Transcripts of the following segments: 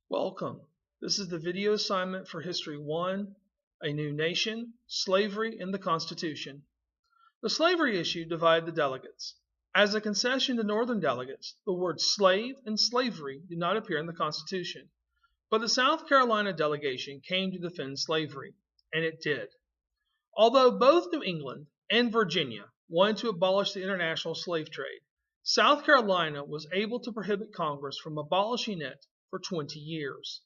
Welcome. This is the video assignment for History 1, A New Nation, Slavery and the Constitution. The slavery issue divided the delegates. As a concession to Northern delegates, the words slave and slavery do not appear in the Constitution. But the South Carolina delegation came to defend slavery, and it did. Although both New England and Virginia wanted to abolish the international slave trade, South Carolina was able to prohibit Congress from abolishing it for 20 years.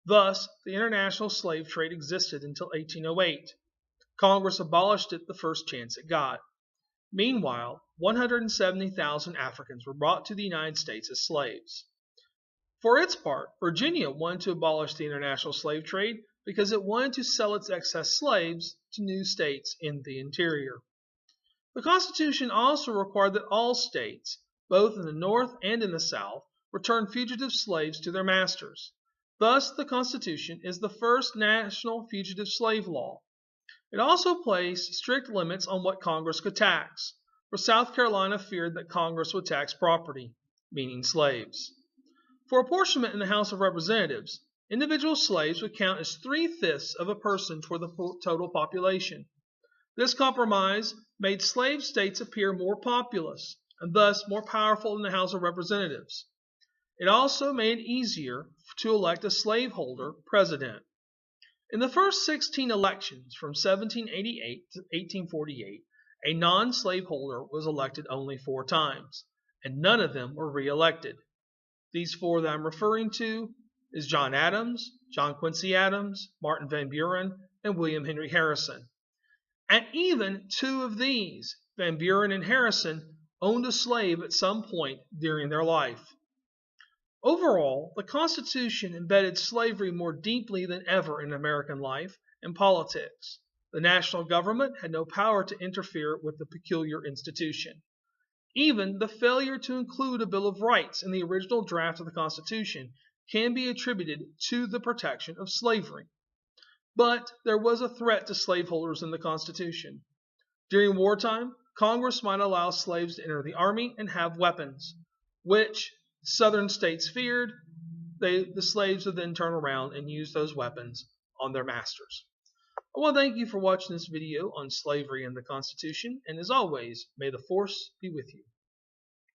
Thus, the international slave trade existed until 1808. Congress abolished it the first chance it got. Meanwhile, 170,000 Africans were brought to the United States as slaves. For its part, Virginia wanted to abolish the international slave trade because it wanted to sell its excess slaves to new states in the interior. The Constitution also required that all states, both in the North and in the South, return fugitive slaves to their masters. Thus, the Constitution is the first national fugitive slave law. It also placed strict limits on what Congress could tax, for South Carolina feared that Congress would tax property, meaning slaves. For apportionment in the House of Representatives, individual slaves would count as 3/5 of a person toward the total population. This compromise made slave states appear more populous and thus more powerful in the House of Representatives. It also made it easier to elect a slaveholder president. In the first 16 elections from 1788 to 1848, a non-slaveholder was elected only 4 times, and none of them were re-elected. These 4 that I'm referring to is John Adams, John Quincy Adams, Martin Van Buren, and William Henry Harrison. And even 2 of these, Van Buren and Harrison, owned a slave at some point during their life. Overall, the Constitution embedded slavery more deeply than ever in American life and politics. The national government had no power to interfere with the peculiar institution. Even the failure to include a Bill of Rights in the original draft of the Constitution can be attributed to the protection of slavery. But there was a threat to slaveholders in the Constitution. During wartime, Congress might allow slaves to enter the army and have weapons, which Southern states feared. The slaves would then turn around and use those weapons on their masters. I want to thank you for watching this video on slavery and the Constitution, and as always, may the force be with you.